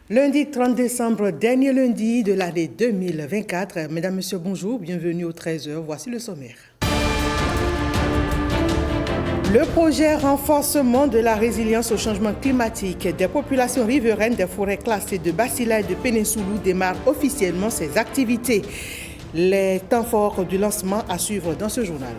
Lundi 30 décembre, dernier lundi de l'année 2024. Mesdames, Messieurs, bonjour, bienvenue au 13h. Voici le sommaire. Le projet renforcement de la résilience au changement climatique des populations riveraines des forêts classées de Basila et de Péninsoulou démarre officiellement ses activités. Les temps forts du lancement à suivre dans ce journal.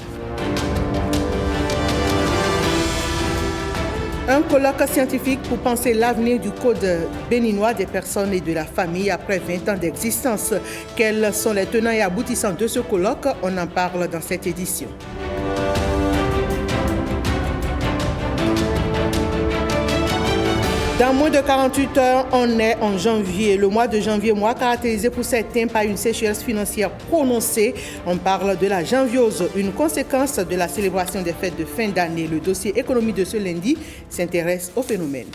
Un colloque scientifique pour penser l'avenir du code béninois des personnes et de la famille après 20 ans d'existence. Quels sont les tenants et aboutissants de ce colloque? On en parle dans cette édition. Dans moins de 48 heures, on est en janvier. Le mois de janvier, mois caractérisé pour certains par une sécheresse financière prononcée. On parle de la janviose, une conséquence de la célébration des fêtes de fin d'année. Le dossier économie de ce lundi s'intéresse au phénomène.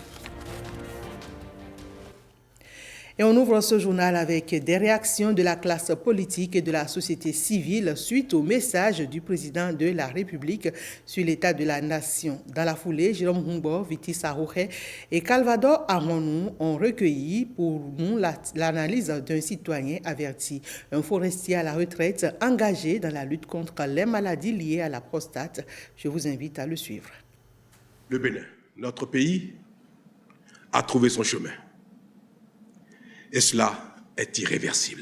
Et on ouvre ce journal avec des réactions de la classe politique et de la société civile suite au message du président de la République sur l'état de la nation. Dans la foulée, Jérôme Humbo, Viti Sarouhe et Calvador Amonou ont recueilli pour nous l'analyse d'un citoyen averti, un forestier à la retraite engagé dans la lutte contre les maladies liées à la prostate. Je vous invite à le suivre. Le Bénin, notre pays, a trouvé son chemin. Et cela est irréversible.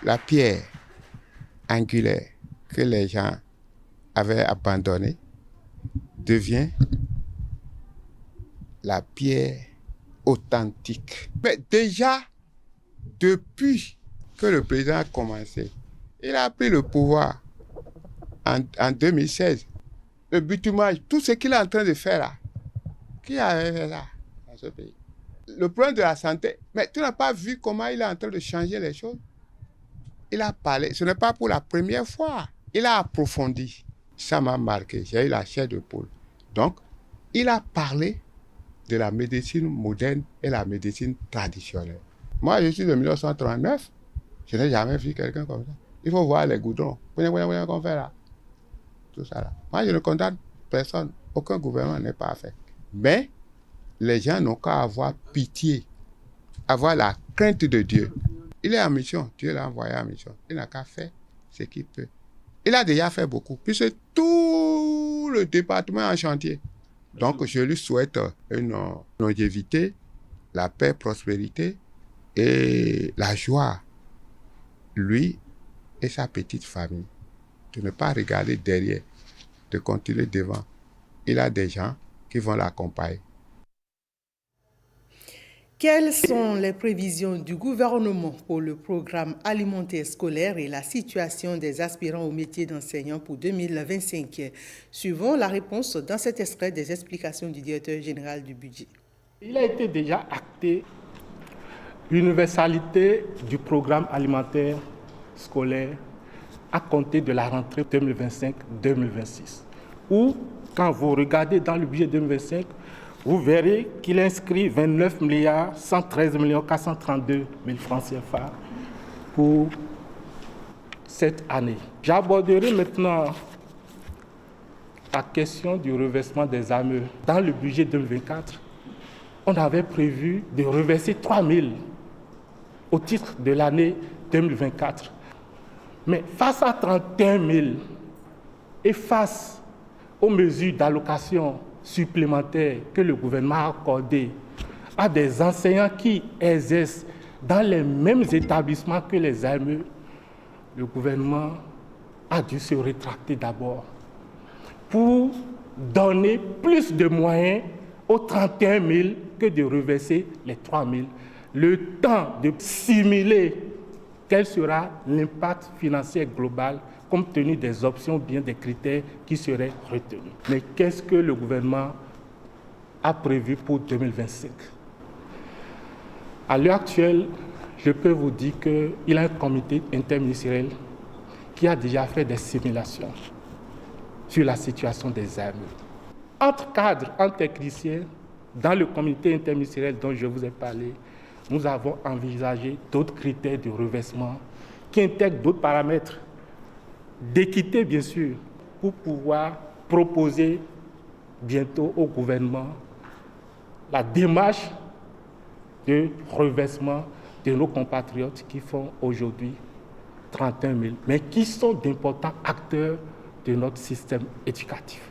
La pierre angulaire que les gens avaient abandonnée devient la pierre authentique. Mais déjà, depuis que le président a commencé, il a pris le pouvoir en 2016. Le bitumage, tout ce qu'il est en train de faire là, qui a fait ça dans ce pays? Le problème de la santé, mais tu n'as pas vu comment il est en train de changer les choses? Il a parlé, ce n'est pas pour la première fois, il a approfondi. Ça m'a marqué, j'ai eu la chair de poule. Donc, il a parlé de la médecine moderne et la médecine traditionnelle. Moi, je suis de 1939, je n'ai jamais vu quelqu'un comme ça. Il faut voir les goudrons. Qu'on fait là. Tout ça là. Moi, je ne condamne personne. Aucun gouvernement n'est parfait. Mais les gens n'ont qu'à avoir pitié, avoir la crainte de Dieu. Il est en mission. Dieu l'a envoyé en mission. Il n'a qu'à faire ce qu'il peut. Il a déjà fait beaucoup, puisque tout le département est en chantier. Donc, je lui souhaite une longévité, la paix, prospérité et la joie, lui et sa petite famille, de ne pas regarder derrière, de continuer devant. Il a des gens qui vont l'accompagner. Quelles sont les prévisions du gouvernement pour le programme alimentaire scolaire et la situation des aspirants au métier d'enseignant pour 2025? Suivons la réponse dans cet extrait des explications du directeur général du budget. Il a été déjà acté l'universalité du programme alimentaire scolaire à compter de la rentrée 2025-2026. Ou, quand vous regardez dans le budget 2025, vous verrez qu'il inscrit 29 113 432 000 francs CFA pour cette année. J'aborderai maintenant la question du reversement des AME. Dans le budget 2024, on avait prévu de reverser 3 000 au titre de l'année 2024. Mais face à 31 000 et face aux mesures d'allocation supplémentaires que le gouvernement a accordées à des enseignants qui exercent dans les mêmes établissements que les AME, le gouvernement a dû se rétracter d'abord pour donner plus de moyens aux 31 000 que de reverser les 3 000. Le temps de simuler quel sera l'impact financier global compte tenu des options, bien des critères qui seraient retenus. Mais qu'est-ce que le gouvernement a prévu pour 2025? À l'heure actuelle, je peux vous dire qu'il a un comité interministériel qui a déjà fait des simulations sur la situation des AME. Entre cadres, entre techniciens, dans le comité interministériel dont je vous ai parlé, nous avons envisagé d'autres critères de reversement qui intègrent d'autres paramètres d'équité, bien sûr, pour pouvoir proposer bientôt au gouvernement la démarche de reversement de nos compatriotes qui font aujourd'hui 31 000, mais qui sont d'importants acteurs de notre système éducatif.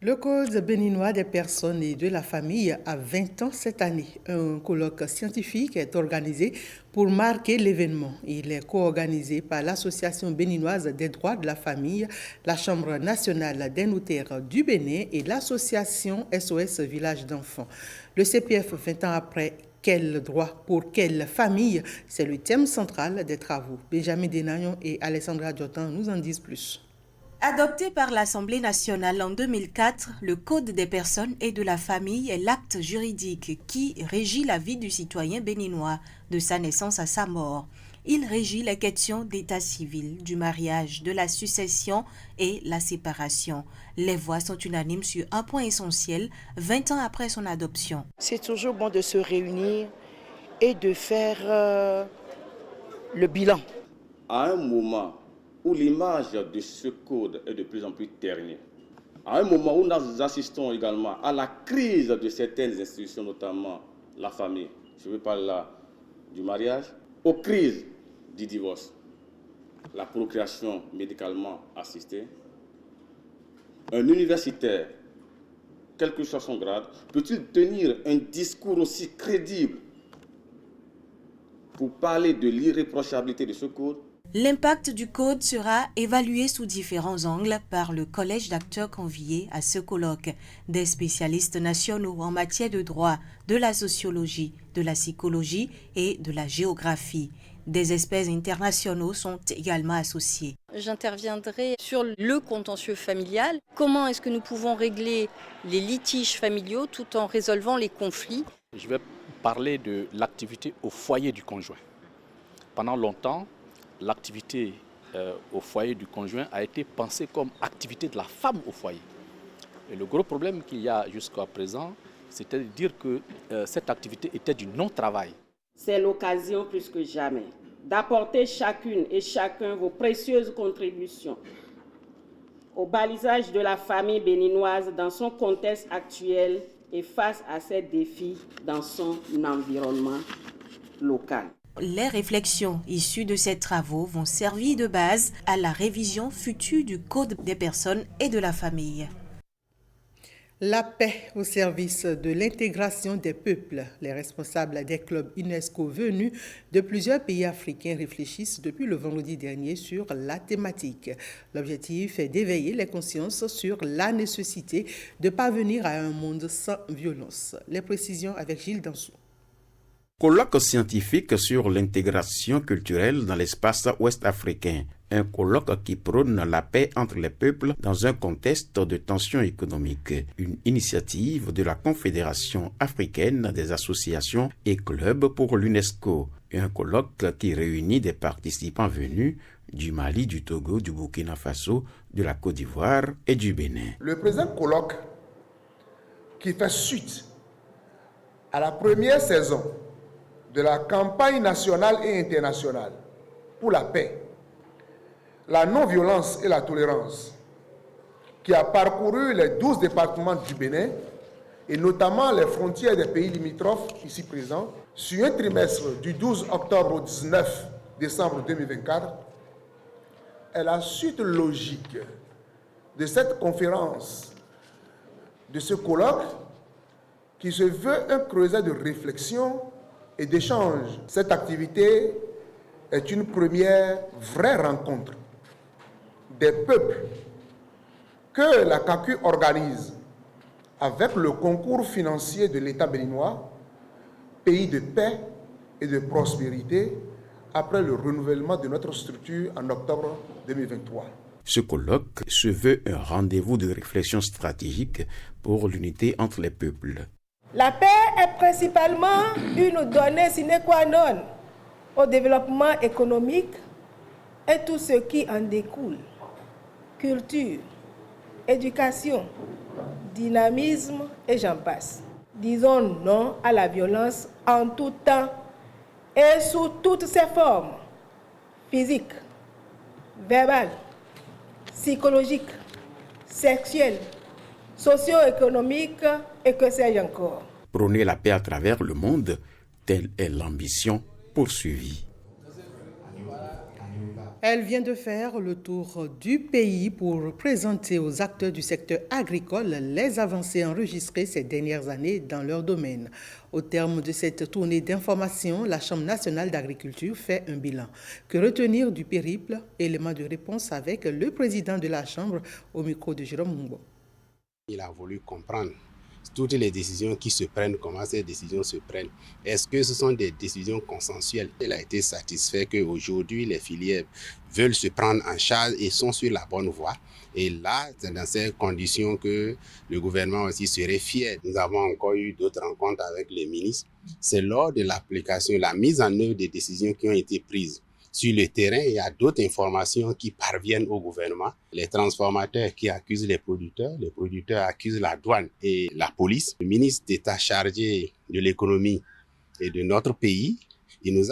Le Code béninois des personnes et de la famille a 20 ans cette année. Un colloque scientifique est organisé pour marquer l'événement. Il est co-organisé par l'Association béninoise des droits de la famille, la Chambre nationale des notaires du Bénin et l'Association SOS Village d'enfants. Le CPF 20 ans après, quel droit pour quelle famille? C'est le thème central des travaux. Benjamin Denayon et Alessandra Diotan nous en disent plus. Adopté par l'Assemblée nationale en 2004, le Code des personnes et de la famille est l'acte juridique qui régit la vie du citoyen béninois de sa naissance à sa mort. Il régit les questions d'état civil, du mariage, de la succession et la séparation. Les voix sont unanimes sur un point essentiel 20 ans après son adoption. C'est toujours bon de se réunir et de faire le bilan. À un moment où l'image de ce code est de plus en plus ternie, à un moment où nous assistons également à la crise de certaines institutions, notamment la famille, je veux parler là du mariage, aux crises du divorce, la procréation médicalement assistée, un universitaire, quel que soit son grade, peut-il tenir un discours aussi crédible pour parler de l'irréprochabilité de ce code? L'impact du code sera évalué sous différents angles par le collège d'acteurs conviés à ce colloque. Des spécialistes nationaux en matière de droit, de la sociologie, de la psychologie et de la géographie. Des experts internationaux sont également associés. J'interviendrai sur le contentieux familial. Comment est-ce que nous pouvons régler les litiges familiaux tout en résolvant les conflits? Je vais parler de l'activité au foyer du conjoint. Pendant longtemps, l'activité au foyer du conjoint a été pensée comme activité de la femme au foyer. Et le gros problème qu'il y a jusqu'à présent, c'était de dire que cette activité était du non-travail. C'est l'occasion plus que jamais d'apporter chacune et chacun vos précieuses contributions au balisage de la famille béninoise dans son contexte actuel et face à ces défis dans son environnement local. Les réflexions issues de ces travaux vont servir de base à la révision future du Code des personnes et de la famille. La paix au service de l'intégration des peuples. Les responsables des clubs UNESCO venus de plusieurs pays africains réfléchissent depuis le vendredi dernier sur la thématique. L'objectif est d'éveiller les consciences sur la nécessité de parvenir à un monde sans violence. Les précisions avec Gilles Dansou. Colloque scientifique sur l'intégration culturelle dans l'espace ouest-africain. Un colloque qui prône la paix entre les peuples dans un contexte de tensions économiques. Une initiative de la Confédération africaine des associations et clubs pour l'UNESCO. Un colloque qui réunit des participants venus du Mali, du Togo, du Burkina Faso, de la Côte d'Ivoire et du Bénin. Le présent colloque, qui fait suite à la première saison de la campagne nationale et internationale pour la paix, la non-violence et la tolérance, qui a parcouru les 12 départements du Bénin et notamment les frontières des pays limitrophes ici présents, sur un trimestre du 12 octobre au 19 décembre 2024, est la suite logique de cette conférence, de ce colloque, qui se veut un creuset de réflexion et d'échange. Cette activité est une première vraie rencontre des peuples que la CACU organise avec le concours financier de l'État béninois, pays de paix et de prospérité, après le renouvellement de notre structure en octobre 2023. Ce colloque se veut un rendez-vous de réflexion stratégique pour l'unité entre les peuples. La paix est principalement une donnée sine qua non au développement économique et tout ce qui en découle. Culture, éducation, dynamisme et j'en passe. Disons non à la violence en tout temps et sous toutes ses formes, physiques, verbales, psychologiques, sexuelles, socio-économiques et que sais-je encore. Prôner la paix à travers le monde, telle est l'ambition poursuivie. Elle vient de faire le tour du pays pour présenter aux acteurs du secteur agricole les avancées enregistrées ces dernières années dans leur domaine. Au terme de cette tournée d'information, la Chambre nationale d'agriculture fait un bilan. Que retenir du périple? Élément de réponse avec le président de la Chambre au micro de Jérôme Mungbo. Il a voulu comprendre toutes les décisions qui se prennent, comment ces décisions se prennent. Est-ce que ce sont des décisions consensuelles? Il a été satisfait qu'aujourd'hui, les filières veulent se prendre en charge et sont sur la bonne voie. Et là, c'est dans ces conditions que le gouvernement aussi serait fier. Nous avons encore eu d'autres rencontres avec les ministres. C'est lors de l'application, la mise en œuvre des décisions qui ont été prises. Sur le terrain, il y a d'autres informations qui parviennent au gouvernement. Les transformateurs qui accusent les producteurs accusent la douane et la police. Le ministre d'État chargé de l'économie et de notre pays, il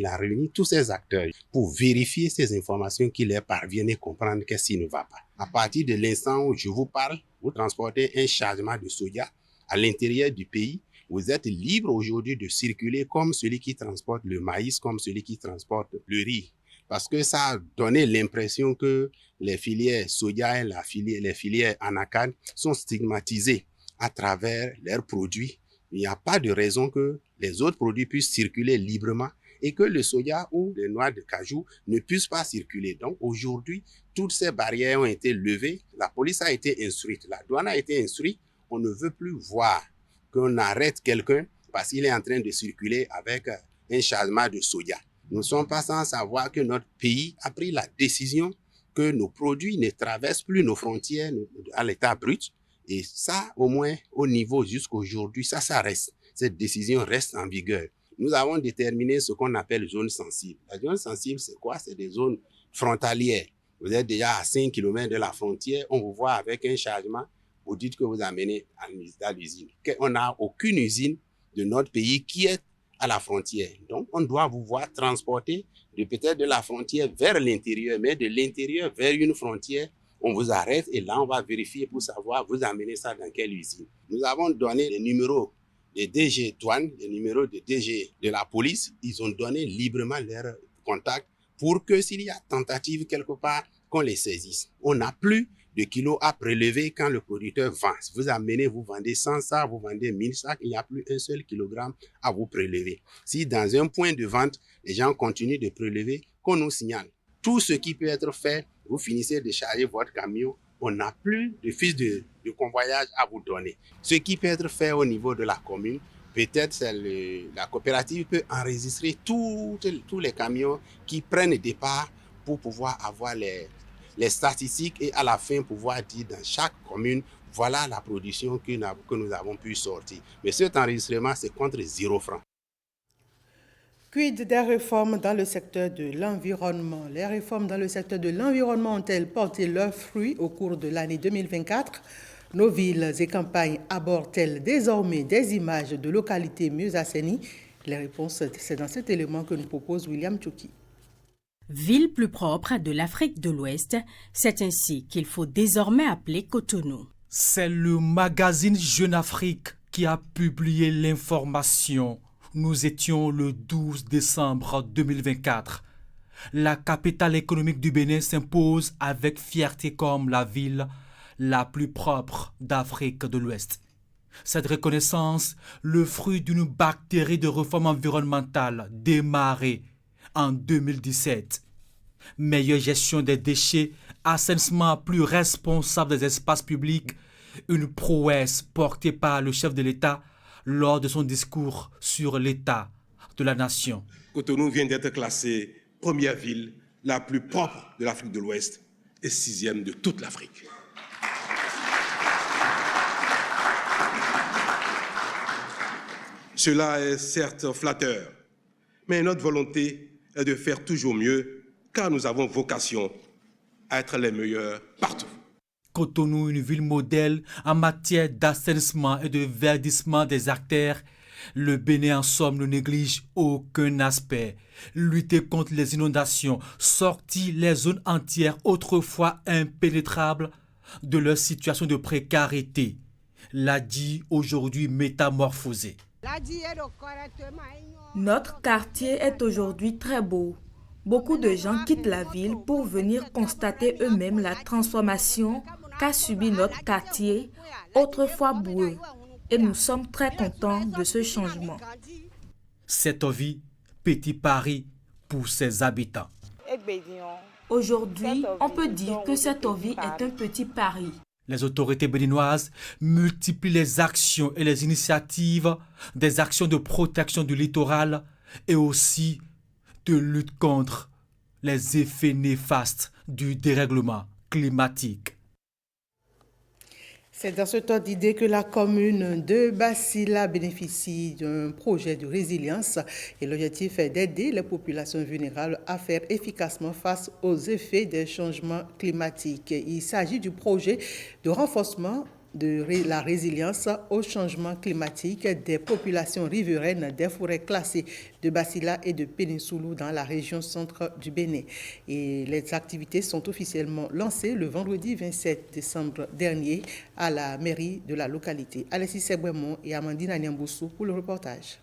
a réuni tous ces acteurs pour vérifier ces informations qui leur parviennent et comprendre qu'est-ce qui ne va pas. À partir de l'instant où je vous parle, vous transportez un chargement de soja à l'intérieur du pays. Vous êtes libre aujourd'hui de circuler comme celui qui transporte le maïs, comme celui qui transporte le riz. Parce que ça a donné l'impression que les filières soja et les filières anacarde sont stigmatisées à travers leurs produits. Il n'y a pas de raison que les autres produits puissent circuler librement et que le soja ou les noix de cajou ne puissent pas circuler. Donc aujourd'hui, toutes ces barrières ont été levées. La police a été instruite, la douane a été instruite. On ne veut plus voir qu'on arrête quelqu'un parce qu'il est en train de circuler avec un chargement de soja. Nous ne sommes pas sans savoir que notre pays a pris la décision que nos produits ne traversent plus nos frontières à l'état brut. Et ça, au moins, au niveau jusqu'aujourd'hui, ça reste. Cette décision reste en vigueur. Nous avons déterminé ce qu'on appelle zone sensible. La zone sensible, c'est quoi? C'est des zones frontalières. Vous êtes déjà à 5 km de la frontière, on vous voit avec un chargement. Vous dites que vous amenez à l'usine. On n'a aucune usine de notre pays qui est à la frontière. Donc, on doit vous voir transporter peut-être de la frontière vers l'intérieur, mais de l'intérieur vers une frontière, on vous arrête et là, on va vérifier pour savoir vous amenez ça dans quelle usine. Nous avons donné les numéros des DG douane, les numéros des DG de la police. Ils ont donné librement leurs contacts pour que s'il y a tentative quelque part, qu'on les saisisse. On n'a plus de kilos à prélever quand le producteur vend. Si vous amenez, vous vendez 100 sacs, vous vendez 1000 sacs, il n'y a plus un seul kilogramme à vous prélever. Si dans un point de vente, les gens continuent de prélever, qu'on nous signale. Tout ce qui peut être fait, vous finissez de charger votre camion, on n'a plus de fiches de convoyage à vous donner. Ce qui peut être fait au niveau de la commune, peut-être la coopérative peut enregistrer tous les camions qui prennent départ pour pouvoir avoir les statistiques et à la fin pouvoir dire dans chaque commune, voilà la production que nous avons pu sortir. Mais cet enregistrement, c'est contre 0 francs. Quid des réformes dans le secteur de l'environnement? Les réformes dans le secteur de l'environnement ont-elles porté leurs fruits au cours de l'année 2024? Nos villes et campagnes abordent-elles désormais des images de localités mieux assainies? Les réponses, c'est dans cet élément que nous propose William Tchouki. Ville plus propre de l'Afrique de l'Ouest, c'est ainsi qu'il faut désormais appeler Cotonou. C'est le magazine Jeune Afrique qui a publié l'information. Nous étions le 12 décembre 2024. La capitale économique du Bénin s'impose avec fierté comme la ville la plus propre d'Afrique de l'Ouest. Cette reconnaissance, le fruit d'une bactérie de réforme environnementale démarrée en 2017. Meilleure gestion des déchets, assainissement plus responsable des espaces publics, une prouesse portée par le chef de l'État lors de son discours sur l'état de la nation. Cotonou vient d'être classée première ville la plus propre de l'Afrique de l'Ouest et 6e de toute l'Afrique. Cela est certes flatteur, mais notre volonté est de faire toujours mieux, car nous avons vocation à être les meilleurs partout. Cotonou, une ville modèle en matière d'assainissement et de verdissement des artères, le Bénin en somme ne néglige aucun aspect. Lutter contre les inondations, sortir les zones entières autrefois impénétrables de leur situation de précarité. Ladi aujourd'hui métamorphosé. Notre quartier est aujourd'hui très beau. Beaucoup de gens quittent la ville pour venir constater eux-mêmes la transformation qu'a subi notre quartier, autrefois boueux. Et nous sommes très contents de ce changement. Cette vie, Petit Paris pour ses habitants. Aujourd'hui, on peut dire que cette vie est un petit Paris. Les autorités béninoises multiplient les actions et les initiatives des actions de protection du littoral et aussi de lutte contre les effets néfastes du dérèglement climatique. C'est dans ce temps d'idée que la commune de Basila bénéficie d'un projet de résilience et l'objectif est d'aider les populations vulnérables à faire efficacement face aux effets des changements climatiques. Il s'agit du projet de renforcement de la résilience au changement climatique des populations riveraines des forêts classées de Basila et de Péninsoulou dans la région centre du Bénin. Et les activités sont officiellement lancées le vendredi 27 décembre dernier à la mairie de la localité. Alessis Sebouemon et Amandine Anyamboussou pour le reportage.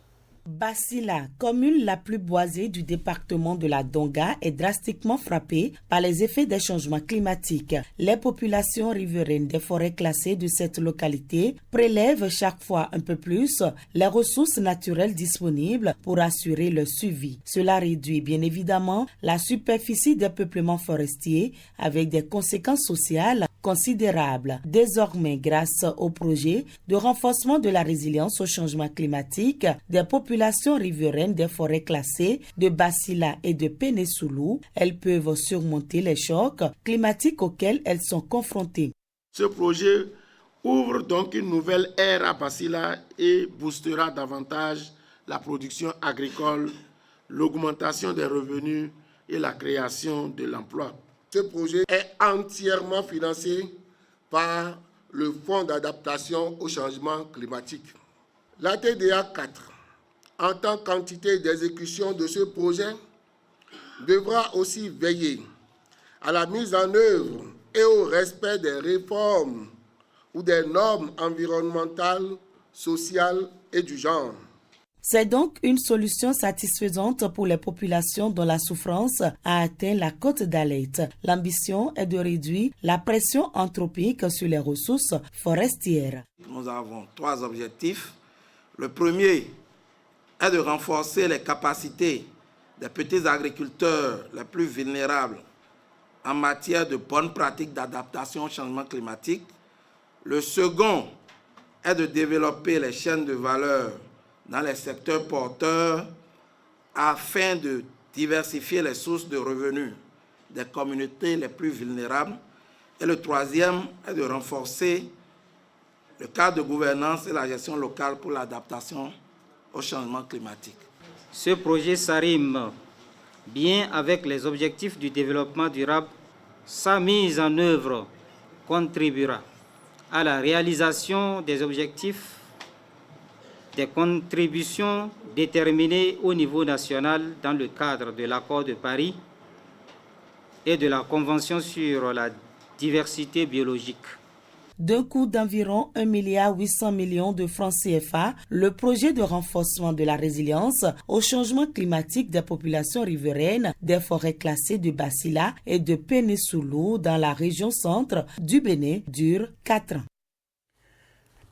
Basila, commune la plus boisée du département de la Donga, est drastiquement frappée par les effets des changements climatiques. Les populations riveraines des forêts classées de cette localité prélèvent chaque fois un peu plus les ressources naturelles disponibles pour assurer le suivi. Cela réduit bien évidemment la superficie des peuplements forestiers avec des conséquences sociales considérables. Désormais, grâce au projet de renforcement de la résilience au changement climatique des populations riveraines des forêts classées de Basila et de Péninsoulou, elles peuvent surmonter les chocs climatiques auxquels elles sont confrontées. Ce projet ouvre donc une nouvelle ère à Basila et boostera davantage la production agricole, l'augmentation des revenus et la création de l'emploi. Ce projet est entièrement financé par le Fonds d'adaptation au changement climatique. La TDA 4, en tant qu'entité d'exécution de ce projet, devra aussi veiller à la mise en œuvre et au respect des réformes ou des normes environnementales, sociales et du genre. C'est donc une solution satisfaisante pour les populations dont la souffrance a atteint la cote d'alerte. L'ambition est de réduire la pression anthropique sur les ressources forestières. Nous avons 3 objectifs. Le premier est de renforcer les capacités des petits agriculteurs les plus vulnérables en matière de bonnes pratiques d'adaptation au changement climatique. Le second est de développer les chaînes de valeur dans les secteurs porteurs afin de diversifier les sources de revenus des communautés les plus vulnérables. Et le troisième est de renforcer le cadre de gouvernance et la gestion locale pour l'adaptation au changement climatique. Ce projet s'arrime bien avec les objectifs du développement durable. Sa mise en œuvre contribuera à la réalisation des objectifs des contributions déterminées au niveau national dans le cadre de l'accord de Paris et de la Convention sur la diversité biologique. D'un coût d'environ 1,8 milliard de francs CFA, le projet de renforcement de la résilience au changement climatique des populations riveraines des forêts classées de Basila et de Péninsoulou dans la région centre du Bénin dure 4 ans.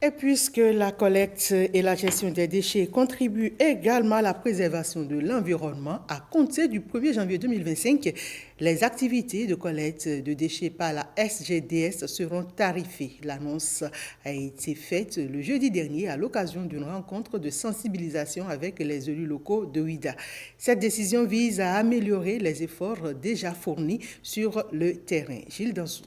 Et puisque la collecte et la gestion des déchets contribuent également à la préservation de l'environnement, à compter du 1er janvier 2025, les activités de collecte de déchets par la SGDS seront tarifées. L'annonce a été faite le jeudi dernier à l'occasion d'une rencontre de sensibilisation avec les élus locaux de Ouidah. Cette décision vise à améliorer les efforts déjà fournis sur le terrain. Gilles Dansou.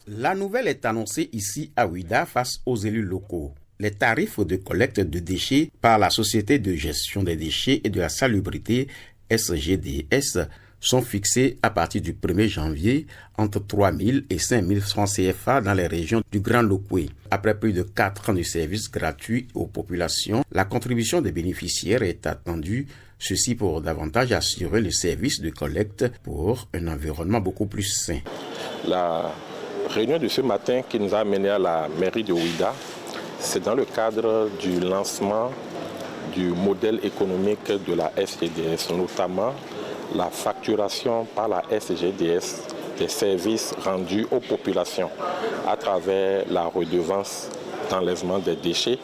La nouvelle est annoncée ici à Ouidah face aux élus locaux. Les tarifs de collecte de déchets par la Société de gestion des déchets et de la salubrité SGDS sont fixés à partir du 1er janvier entre 3 000 et 5 000 francs CFA dans les régions du Grand Lukwe. Après plus de 4 ans de services gratuits aux populations, la contribution des bénéficiaires est attendue, ceci pour davantage assurer le service de collecte pour un environnement beaucoup plus sain. La réunion de ce matin qui nous a amené à la mairie de Ouidah, c'est dans le cadre du lancement du modèle économique de la SGDS, notamment la facturation par la SGDS des services rendus aux populations à travers la redevance d'enlèvement des déchets,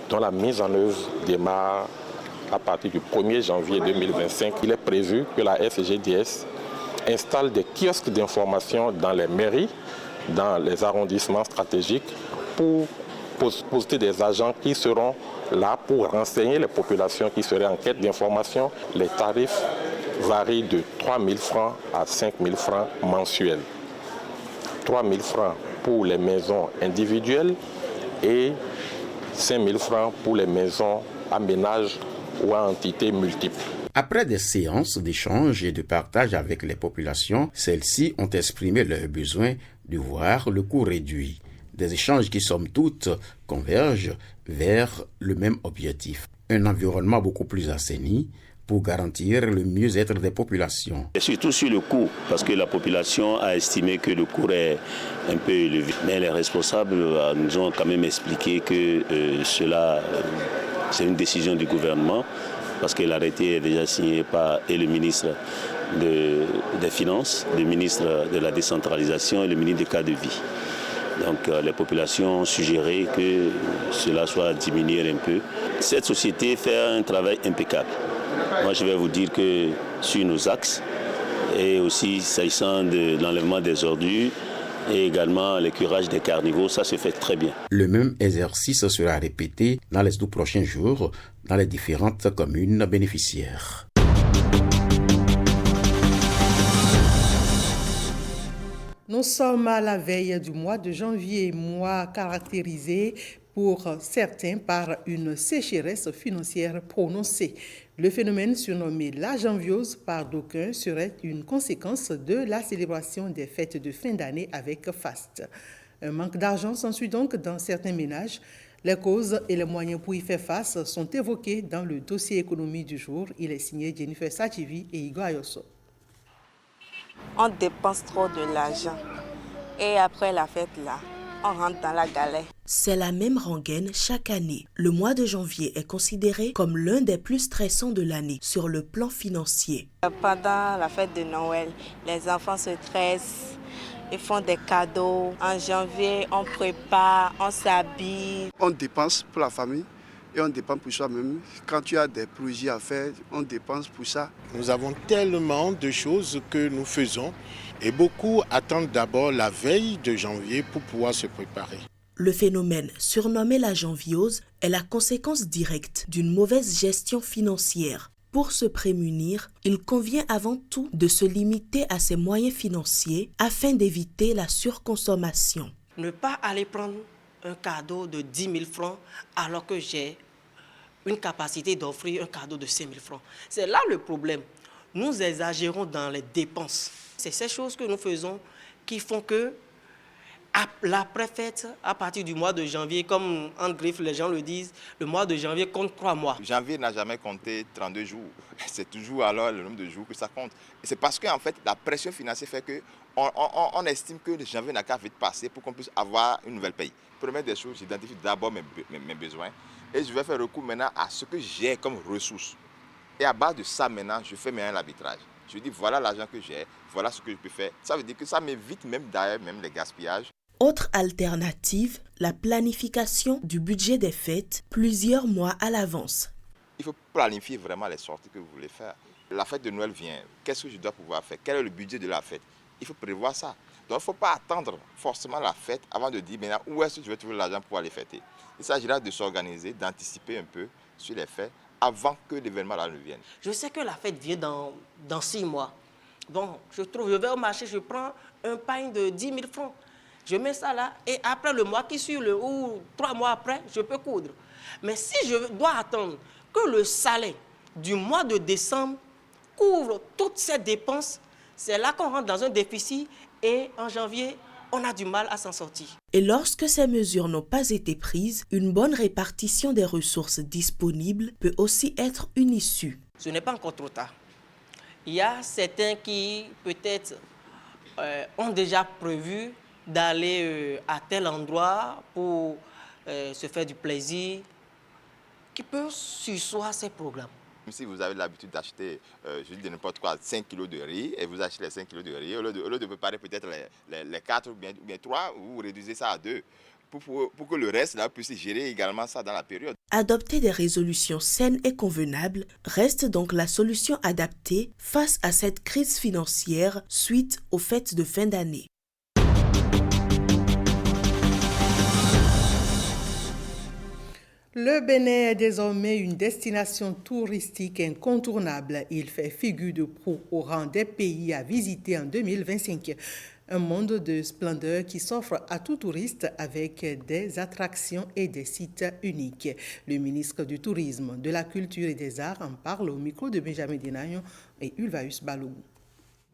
dont la mise en œuvre démarre à partir du 1er janvier 2025. Il est prévu que la SGDS installe des kiosques d'information dans les mairies, dans les arrondissements stratégiques, pour poster des agents qui seront là pour renseigner les populations qui seraient en quête d'information. Les tarifs varient de 3 000 francs à 5 000 francs mensuels. 3 000 francs pour les maisons individuelles et 5 000 francs pour les maisons à ménage ou à entités multiples. Après des séances d'échange et de partage avec les populations, celles-ci ont exprimé leur besoin de voir le coût réduit. Des échanges qui, somme toute, convergent vers le même objectif. Un environnement beaucoup plus assaini pour garantir le mieux-être des populations. Et surtout sur le coût, parce que la population a estimé que le coût est un peu élevé. Mais les responsables nous ont quand même expliqué que cela, c'est une décision du gouvernement, parce que l'arrêté est déjà signé par le ministre des Finances, le ministre de la Décentralisation et le ministre des Cas de Vie. Donc les populations ont suggéré que cela soit diminué un peu. Cette société fait un travail impeccable. Moi je vais vous dire que sur nos axes, et aussi s'agissant de l'enlèvement des ordures, et également le curage des carnivores, ça se fait très bien. Le même exercice sera répété dans les 12 prochains jours dans les différentes communes bénéficiaires. Nous sommes à la veille du mois de janvier, mois caractérisé pour certains par une sécheresse financière prononcée. Le phénomène surnommé la janviose par d'aucuns serait une conséquence de la célébration des fêtes de fin d'année avec faste. Un manque d'argent s'ensuit donc dans certains ménages. Les causes et les moyens pour y faire face sont évoqués dans le dossier économie du jour. Il est signé Jennifer Sachivi et Igor Ayoso. On dépense trop de l'argent et après la fête là, on rentre dans la galère. C'est la même rengaine chaque année. Le mois de janvier est considéré comme l'un des plus stressants de l'année sur le plan financier. Pendant la fête de Noël, les enfants se stressent, ils font des cadeaux. En janvier, on prépare, on s'habille. On dépense pour la famille et on dépense pour soi-même. Quand tu as des projets à faire, on dépense pour ça. Nous avons tellement de choses que nous faisons et beaucoup attendent d'abord la veille de janvier pour pouvoir se préparer. Le phénomène surnommé la janviose est la conséquence directe d'une mauvaise gestion financière. Pour se prémunir, il convient avant tout de se limiter à ses moyens financiers afin d'éviter la surconsommation. Ne pas aller prendre un cadeau de 10 000 francs alors que j'ai une capacité d'offrir un cadeau de 5 000 francs. C'est là le problème. Nous exagérons dans les dépenses. C'est ces choses que nous faisons qui font que l'après-fête, à partir du mois de janvier, comme en griffe les gens le disent, le mois de janvier compte 3 mois. Janvier n'a jamais compté 32 jours. C'est toujours alors le nombre de jours que ça compte. Et c'est parce qu'en fait, la pression financière fait qu'on estime que le janvier n'a qu'à vite passer pour qu'on puisse avoir une nouvelle paye. Première des choses, j'identifie d'abord mes besoins et je vais faire recours maintenant à ce que j'ai comme ressources. Et à base de ça maintenant, je fais maintenant l'arbitrage. Je dis voilà l'argent que j'ai, voilà ce que je peux faire. Ça veut dire que ça m'évite même d'ailleurs même les gaspillages. Autre alternative, la planification du budget des fêtes plusieurs mois à l'avance. Il faut planifier vraiment les sorties que vous voulez faire. La fête de Noël vient, qu'est-ce que je dois pouvoir faire? Quel est le budget de la fête? Il faut prévoir ça. Donc il ne faut pas attendre forcément la fête avant de dire maintenant où est-ce que je vais trouver l'argent pour aller fêter. Il s'agira de s'organiser, d'anticiper un peu sur les fêtes avant que l'événement là ne vienne. Je sais que la fête vient dans 6 mois. Bon, je vais au marché, je prends un pain de 10 000 francs. Je mets ça là et après le mois qui suit, ou 3 mois après, je peux coudre. Mais si je dois attendre que le salaire du mois de décembre couvre toutes ces dépenses, C'est là qu'on rentre dans un déficit et en janvier, on a du mal à s'en sortir. Et lorsque ces mesures n'ont pas été prises, une bonne répartition des ressources disponibles peut aussi être une issue. Ce n'est pas encore trop tard. Il y a certains qui peut-être ont déjà prévu d'aller à tel endroit pour se faire du plaisir, qui peuvent surseoir ces programmes. Si vous avez l'habitude d'acheter, je dis n'importe quoi, 5 kilos de riz, et vous achetez les 5 kilos de riz, au lieu de préparer peut-être les 4 ou bien 3, vous réduisez ça à 2, pour que le reste là, puisse gérer également ça dans la période. Adopter des résolutions saines et convenables reste donc la solution adaptée face à cette crise financière suite aux fêtes de fin d'année. Le Bénin est désormais une destination touristique incontournable. Il fait figure de proue au rang des pays à visiter en 2025. Un monde de splendeur qui s'offre à tout touriste avec des attractions et des sites uniques. Le ministre du Tourisme, de la Culture et des Arts en parle au micro de Benjamin Denayon et Ulvaeus Balogun.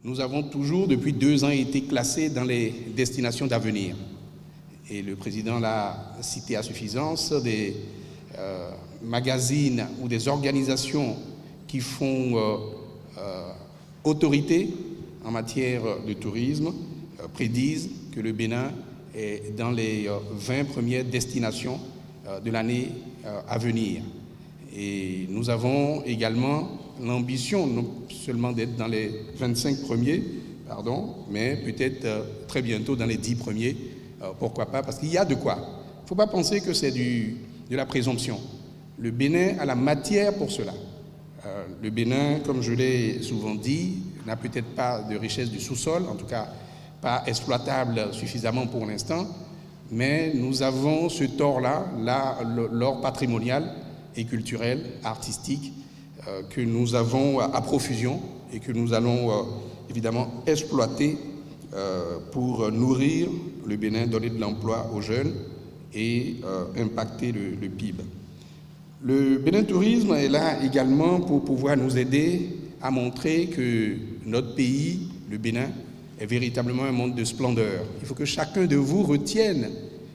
Nous avons toujours, depuis 2 ans, été classés dans les destinations d'avenir. Et le président l'a cité à suffisance, des magazines ou des organisations qui font autorité en matière de tourisme prédisent que le Bénin est dans les 20 premières destinations de l'année à venir. Et nous avons également l'ambition non seulement d'être dans les 25 premiers, mais peut-être très bientôt dans les 10 premiers. Pourquoi pas? Parce qu'il y a de quoi. Il ne faut pas penser que c'est de la présomption. Le Bénin a la matière pour cela. Le Bénin, comme je l'ai souvent dit, n'a peut-être pas de richesse du sous-sol, en tout cas pas exploitable suffisamment pour l'instant, mais nous avons ce tort-là, l'or patrimonial et culturel, artistique, que nous avons à profusion et que nous allons évidemment exploiter pour nourrir le Bénin, donner de l'emploi aux jeunes et impacter le PIB. Le Bénin Tourisme est là également pour pouvoir nous aider à montrer que notre pays, le Bénin, est véritablement un monde de splendeur. Il faut que chacun de vous retienne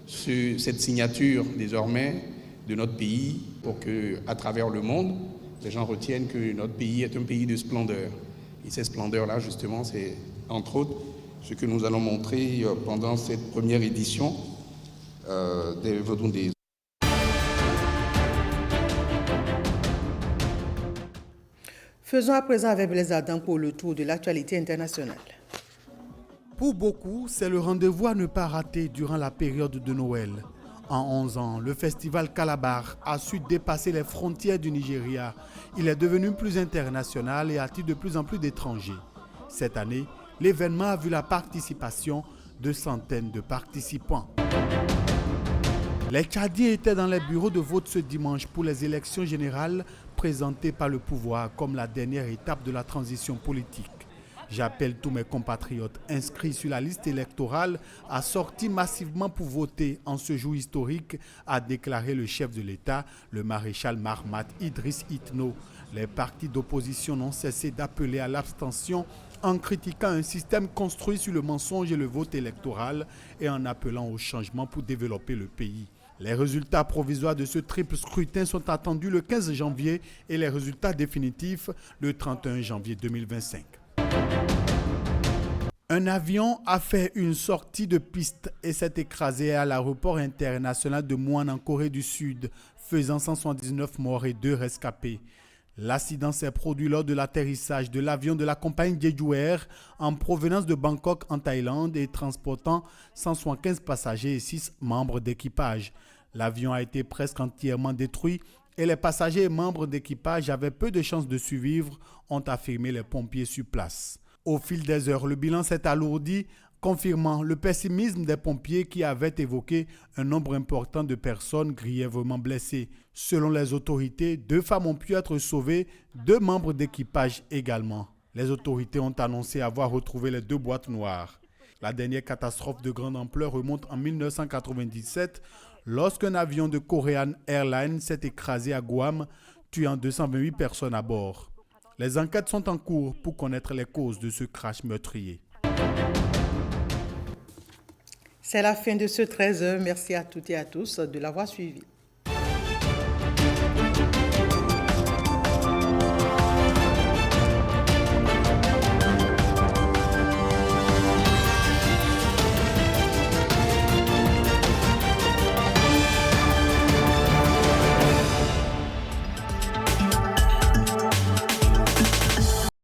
cette signature désormais de notre pays pour qu'à travers le monde, les gens retiennent que notre pays est un pays de splendeur. Et ces splendeurs-là, justement, c'est entre autres ce que nous allons montrer pendant cette première édition des Vaudoun des. Faisons à présent avec Blaise Adam pour le tour de l'actualité internationale. Pour beaucoup, c'est le rendez-vous à ne pas rater durant la période de Noël. En 11 ans, le festival Calabar a su dépasser les frontières du Nigeria. Il est devenu plus international et attire de plus en plus d'étrangers. Cette année, l'événement a vu la participation de centaines de participants. Les Tchadiens étaient dans les bureaux de vote ce dimanche pour les élections générales présentées par le pouvoir comme la dernière étape de la transition politique. J'appelle tous mes compatriotes inscrits sur la liste électorale à sortir massivement pour voter en ce jour historique, a déclaré le chef de l'État, le maréchal Mahamat Idriss Itno. Les partis d'opposition n'ont cessé d'appeler à l'abstention en critiquant un système construit sur le mensonge et le vote électoral et en appelant au changement pour développer le pays. Les résultats provisoires de ce triple scrutin sont attendus le 15 janvier et les résultats définitifs le 31 janvier 2025. Un avion a fait une sortie de piste et s'est écrasé à l'aéroport international de Muan en Corée du Sud, faisant 179 morts et 2 rescapés. L'accident s'est produit lors de l'atterrissage de l'avion de la compagnie Jeju Air en provenance de Bangkok en Thaïlande et transportant 175 passagers et 6 membres d'équipage. L'avion a été presque entièrement détruit et les passagers et membres d'équipage avaient peu de chances de survivre, ont affirmé les pompiers sur place. Au fil des heures, le bilan s'est alourdi, confirmant le pessimisme des pompiers qui avaient évoqué un nombre important de personnes grièvement blessées. Selon les autorités, 2 femmes ont pu être sauvées, 2 membres d'équipage également. Les autorités ont annoncé avoir retrouvé les 2 boîtes noires. La dernière catastrophe de grande ampleur remonte en 1997, lorsqu'un avion de Korean Airlines s'est écrasé à Guam, tuant 228 personnes à bord. Les enquêtes sont en cours pour connaître les causes de ce crash meurtrier. C'est la fin de ce 13h. Merci à toutes et à tous de l'avoir suivi.